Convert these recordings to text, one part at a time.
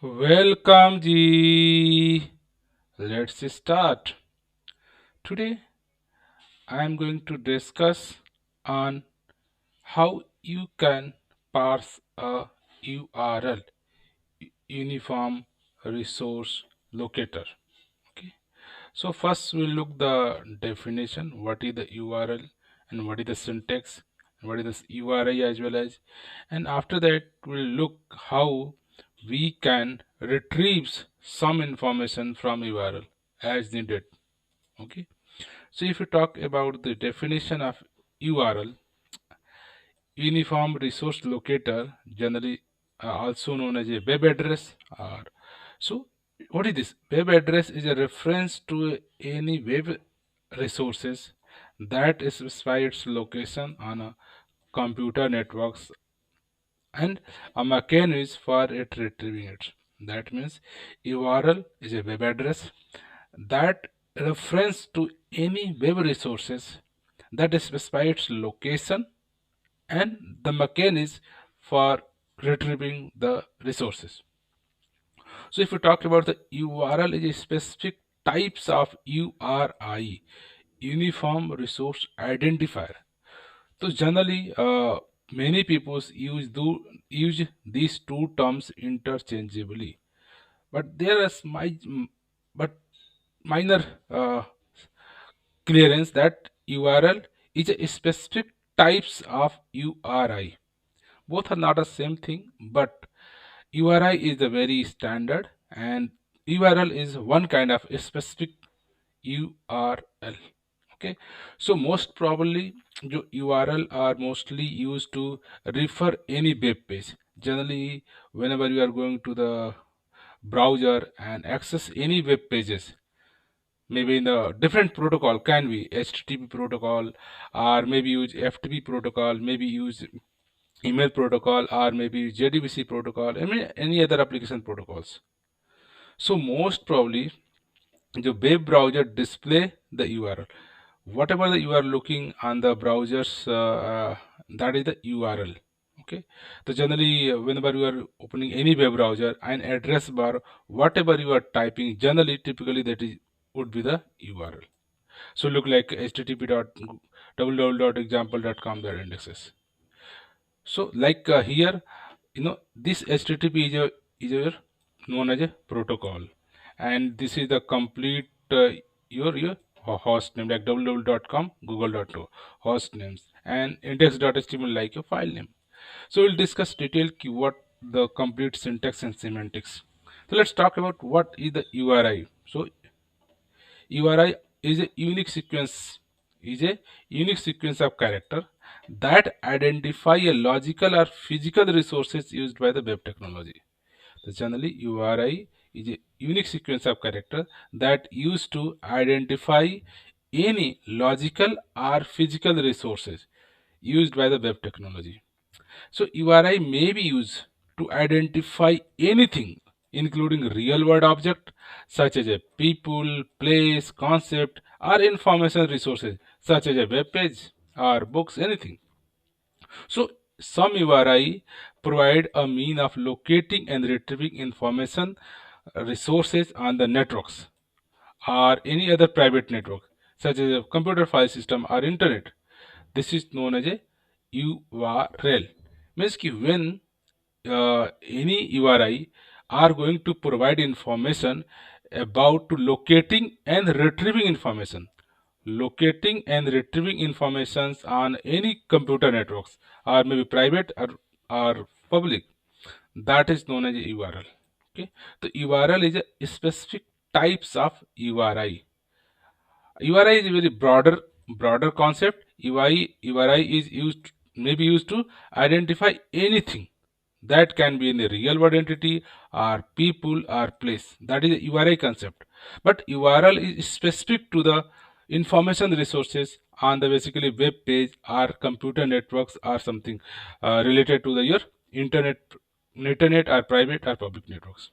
Welcome Ji. Let's start. Today I am going to discuss on how you can parse a URL, Uniform Resource Locator. Okay. So first we'll look the definition, what is the URL and what is the syntax and what is this URI as well as, and after that we'll look how we can retrieve some information from URL as needed. Okay. So if you talk about the definition of URL, Uniform Resource Locator, generally also known as a web address, or so what is this? Web address is a reference to any web resources that specify its location on a computer networks and a mechanism for it retrieving it. That means URL is a web address that reference to any web resources that specify its location and the mechanism for retrieving the resources. So if we talk about the URL is a specific types of URI, Uniform Resource Identifier. So generally, many people use these two terms interchangeably, but there is but minor clearance that URL is a specific types of URI. Both are not the same thing, but URI is the very standard and URL is one kind of a specific URL. Okay, so most probably the URL are mostly used to refer any web page. Generally, whenever you are going to the browser and access any web pages, maybe in the different protocol, can be HTTP protocol or maybe use FTP protocol, maybe use email protocol or maybe JDBC protocol, I mean any other application protocols. So most probably the web browser display the URL. Whatever the you are looking on the browsers, that is the URL. Okay. So generally, whenever you are opening any web browser, an address bar, whatever you are typing, generally, typically that is would be the URL. So look like http dot www.example.com their indexes. So like here, this HTTP is a known as a protocol, and this is the complete your host name like www.com, google.co host names, and index.html like your file name. So we'll discuss detailed keyword, the complete syntax and semantics. So let's talk about what is the URI. So URI is a unique sequence of character that identify a logical or physical resources used by the web technology. So generally, URI is a unique sequence of character that used to identify any logical or physical resources used by the web technology. So URI may be used to identify anything, including real-world object such as a people, place, concept, or information resources such as a web page or books, anything. So some URI provide a mean of locating and retrieving information resources on the networks or any other private network such as a computer file system or internet. This is known as a URL. Means कि when any URI are going to provide information about to locating and retrieving information. Locating and retrieving informations on any computer networks or maybe private or public, that is known as a URL. Okay, the URL is a specific types of URI. URI is a very broader concept. URI is used may be used to identify anything that can be in a real world entity or people or place. That is a URI concept. But URL is specific to the information resources on the basically web page or computer networks or something related to the your internet or private or public networks.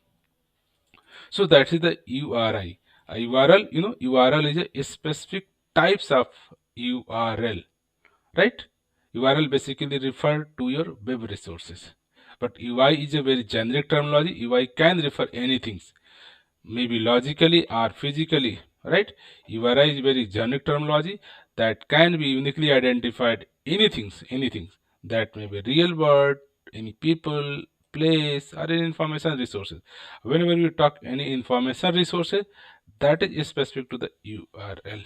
So that is the URI. A URL, URL is a specific types of URL, right? URL basically refer to your web resources. But UI is a very generic terminology. UI can refer anything, maybe logically or physically, right? URI is very generic terminology that can be uniquely identified anything that may be real world, any people, place, or any information resources. Whenever we talk any information resources, that is specific to the URL.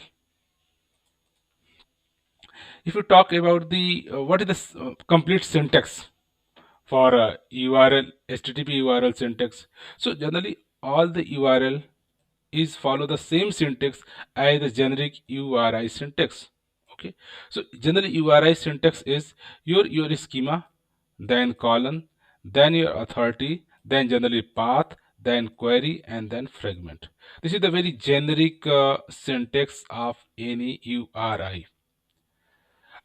If you talk about the what is the complete syntax for URL, HTTP URL syntax. So generally all the URL is follow the same syntax as the generic URI syntax. Okay, so generally URI syntax is your schema, then colon, then your authority, then generally path, then query, and then fragment. This is the very generic syntax of any URI.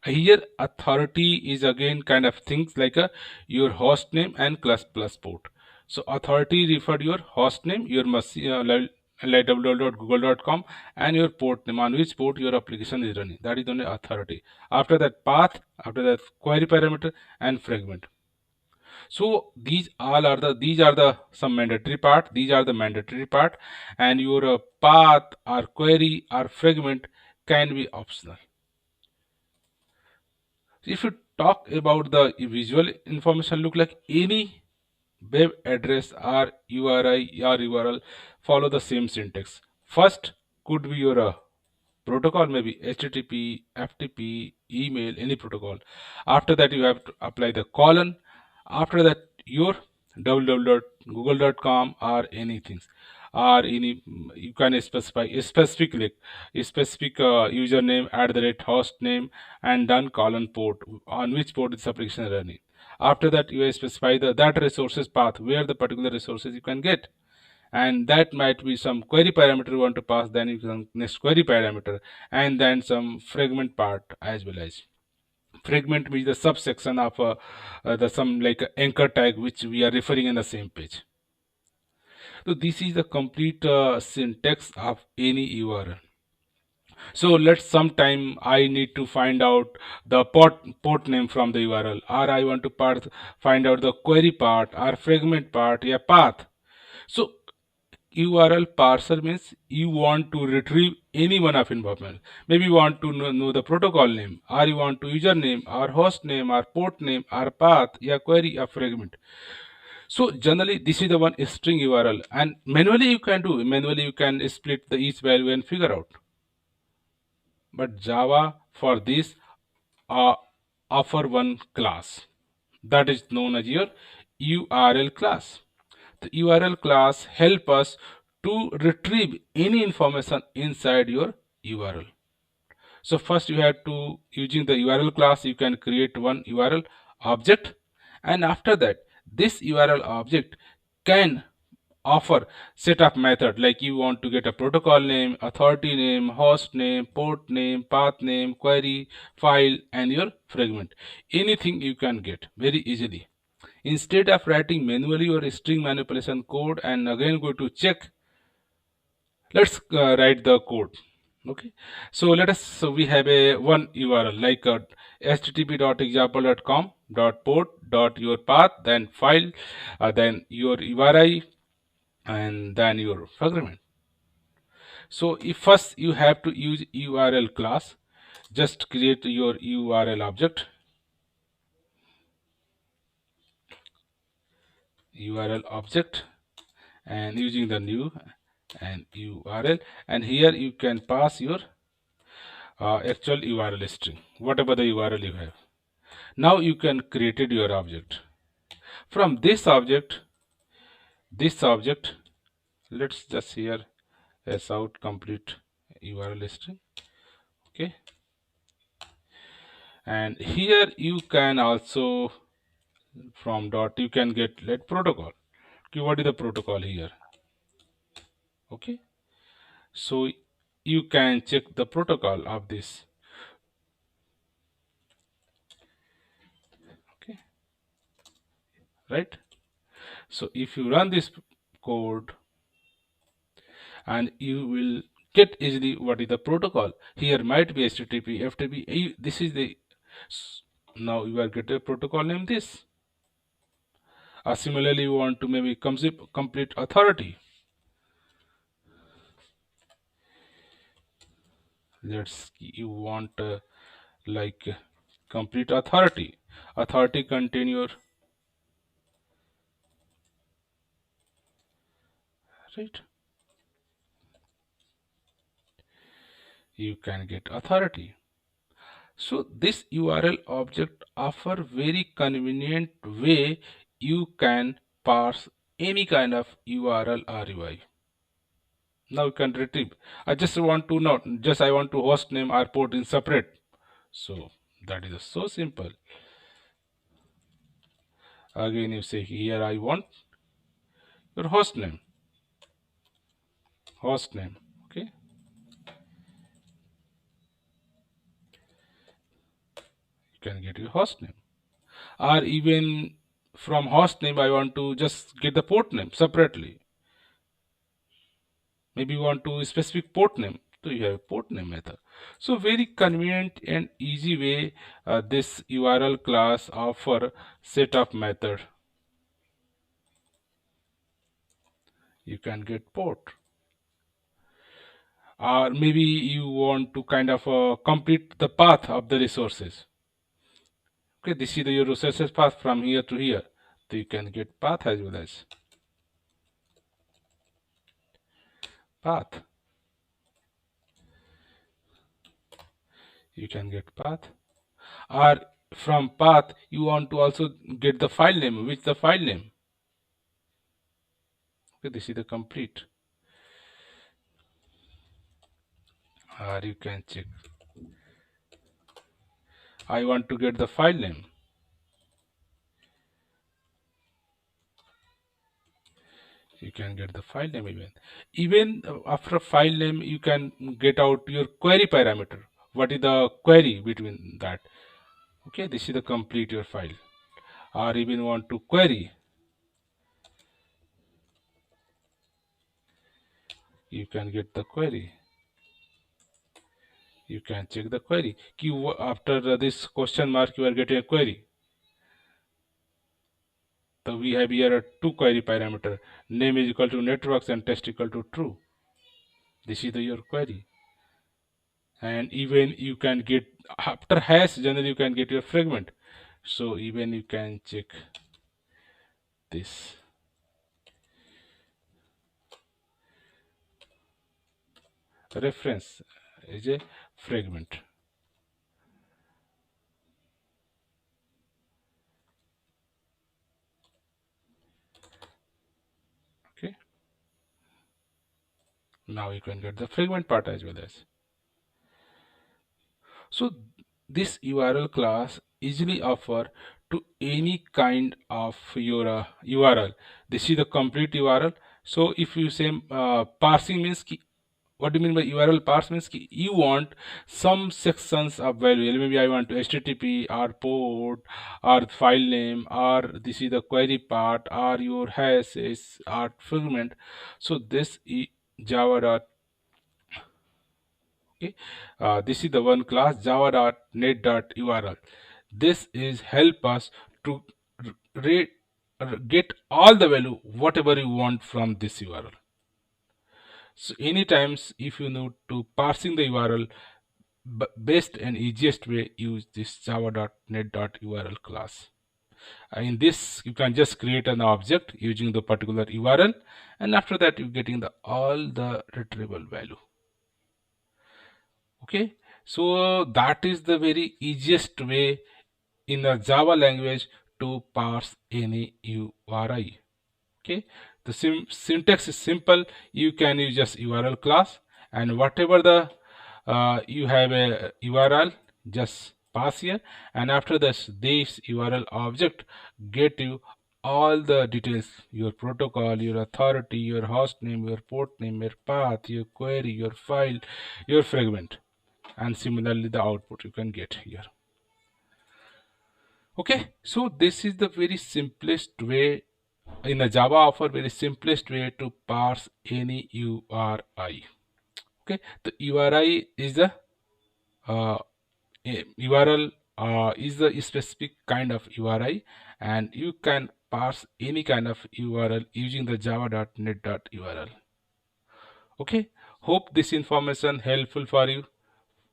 Here authority is again kind of things like your host name and plus port. So authority referred your host name, your machine, like www.google.com, and your port name, on which port your application is running. That is only authority. After that path, after that query parameter, and fragment. So these are the some mandatory part. These are the mandatory part, and your path or query or fragment can be optional. If you talk about the visual information, look like any web address or URI or URL follow the same syntax. First could be your protocol, maybe HTTP, FTP, email, any protocol. After that, you have to apply the colon. After that, your www.google.com or anything, or any you can specify a specific link, a specific username at the rate host name, and then colon port on which port this application is running. After that, you specify that resources path where the particular resources you can get, and that might be some query parameter you want to pass, then you can next query parameter, and then some fragment part as well. As fragment means the subsection of the some like anchor tag which we are referring in the same page. So this is the complete syntax of any URL. So let's sometime I need to find out the port name from the URL, or I want to find out the query part or fragment part, yeah, path. So URL parser means you want to retrieve any one of information. Maybe you want to know the protocol name, or you want to username, or host name, or port name, or path, yeah, query, or fragment. So generally, this is the one string URL, and manually you can do. Manually you can split the each value and figure out. But Java for this uh, offer one class that is known as your URL class. The URL class help us to retrieve any information inside your URL. So first you have to, using the URL class, you can create one URL object, and after that this URL object can offer set of method, like you want to get a protocol name, authority name, host name, port name, path name, query, file, and your fragment. Anything you can get very easily. Instead of writing manually or string manipulation code and again go to check, let's write the code. Okay, so let us, so we have a one URL like http.example.com port your path, then file, then your URI, and then your fragment. So if first you have to use URL class, just create your URL object, and using the new and URL, and here you can pass your actual URL string, whatever the URL you have. Now you can created your object. From this object, let's just here s out complete URL string. Okay, and here you can also from dot you can get let protocol. Okay, what is the protocol here? Okay, so you can check the protocol of this. Okay, right? So if you run this code, and you will get easily what is the protocol. Here might be HTTP, FTP. This is the now you are get a protocol name this. Similarly, you want to maybe complete authority. You want like complete authority. Authority contain your right. You can get authority. So this URL object offer very convenient way you can parse any kind of URL or UI. Now you can retrieve. I just want to know, just I want to host name or port in separate. So that is so simple. Again, you say here I want your host name. Okay, you can get your host name, or even from host name I want to just get the port name separately. Maybe you want to specific port name, so you have a port name method. So very convenient and easy way this URL class offer set of method. You can get port, or maybe you want to kind of complete the path of the resources. Okay, this is your resources path from here to here, so you can get path as well as path. You can get path, or from path you want to also get the file name. Which the file name? Okay, this is the complete. Or you can check. I want to get the file name. You can get the file name even. Even after file name, you can get out your query parameter. What is the query between that? Okay, this is the complete your file. Or even want to query, you can get the query. You can check the query. After this question mark, you are getting a query. So we have here a two query parameter. Name is equal to networks and test equal to true. This is your query. And even you can get after hash generally you can get your fragment. So even you can check this reference is a fragment. Okay, now you can get the fragment part as well as. So this URL class easily offer to any kind of your URL. This is the complete URL. So if you say parsing means what do you mean by URL parse means you want some sections of value. Maybe I want to HTTP or port or file name or this is the query part or your hash is or fragment. So this is Java. Okay, this is the one class java.net.url. This is help us to re- get all the value whatever you want from this URL. So anytimes if you need to parsing the URL, best and easiest way use this java.net.url class. In this you can just create an object using the particular URL, and after that you're getting the all the retrievable value. Okay, so that is the very easiest way in the Java language to parse any URI. Okay, the syntax is simple. You can use just URL class, and whatever the you have a URL, just pass here, and after this URL object get you all the details: your protocol, your authority, your host name, your port name, your path, your query, your file, your fragment, and similarly the output you can get here. Okay, so this is the very simplest way in a Java offer very simplest way to parse any URI. Okay, the URI is the uh, URL is the specific kind of URI, and you can parse any kind of URL using the java.net.url. Okay, hope this information helpful for you.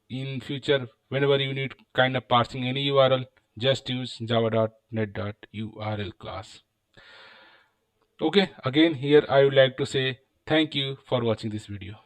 In future, whenever you need kind of parsing any URL, just use java.net.url class. Okay, again here I would like to say thank you for watching this video.